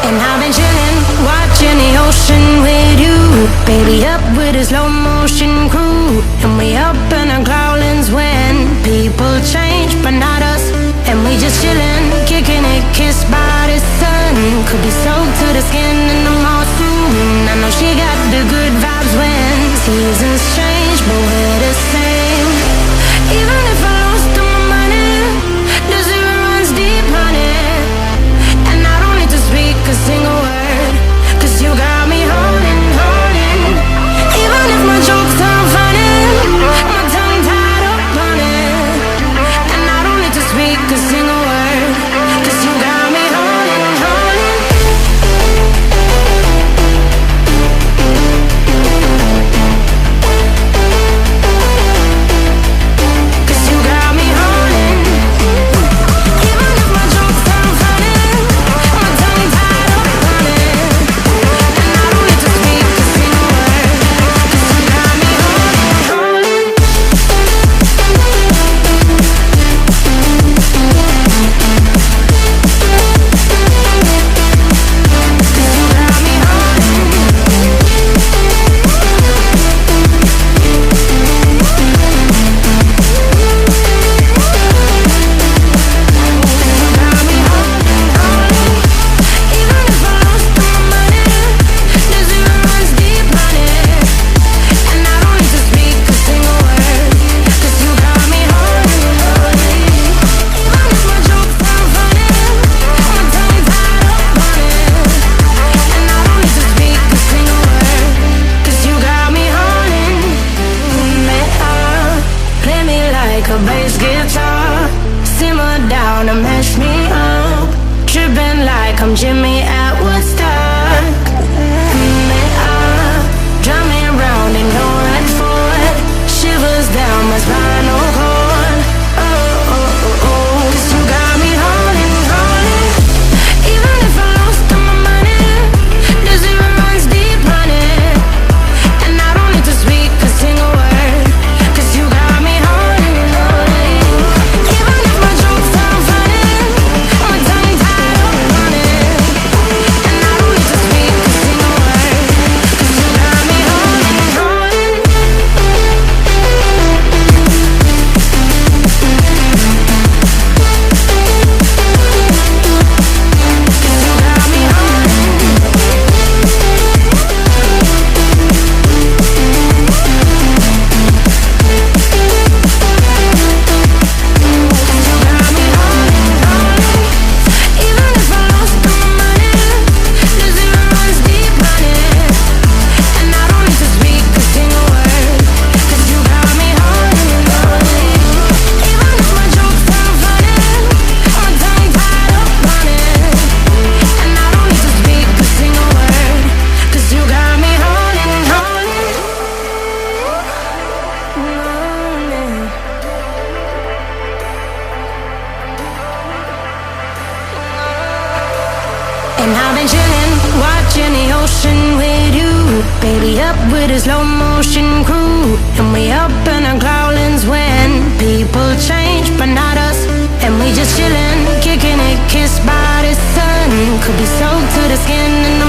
And I've been chillin', watching the ocean with you. Baby up with a slow motion crew. And we up in our growlings when people change, but not us. And we just chillin', kicking it, kissed by the sun. Could be soaked to the skin in the moss soon. I know she got the good vibes when seasons change, but we're the same. Even if I lost all my money, the zero runs deep, honey. And I don't need to speak a single word, 'cause you got me holding, holding. Even if my jokes sound funny, my tongue tied up on it. And I don't need to speak a single word, 'cause you got me holding, holding. 'Cause you got me holding. Even if my jokes sound funny, my tongue tied up on it. And I don't need to speak a single word, 'cause you got me holding, holding. 'Cause you got me holding. Got me holding, holding. Even if I lost all my money, the zero runs deep, honey. And I don't need to speak a single word, 'cause you got me holding, holding. Even if my jokes sound funny, my tongue tied up on it. And I don't need to speak a single word, 'cause you got me holding. Me up, play me like a bass guitar. Simmer down and mash me up. Tripping like I'm Jimmy at Woodstock. Me up, drive me around in your red Ford. Shivers down my spinal cord. Oh, oh, oh, oh. 'Cause you got me holding, holding. Even if I lost all my money, the zero runs deep, honey. And I don't need to speak a single word, 'cause you got me holding, holding. Even if my jokes sound funny, my tongue tied up on it. And I don't need to speak a single word, 'cause you got me holding, holding. 'Cause you got me holding, holding. Even if I lost all my money, the zero runs deep, honey. And I don't need to speak a single word, 'cause you got me holding, holding. Even if my jokes sound funny, my tongue tied up on it. And I don't need to speak a single word, 'cause you got me holding, holding. And I've been chillin', watching the ocean with you. Baby up with a slow motion crew. And we up in our growlings when people change, but not us. And we just chillin', kicking it, kissed by the sun. Could be soaked to the skin in the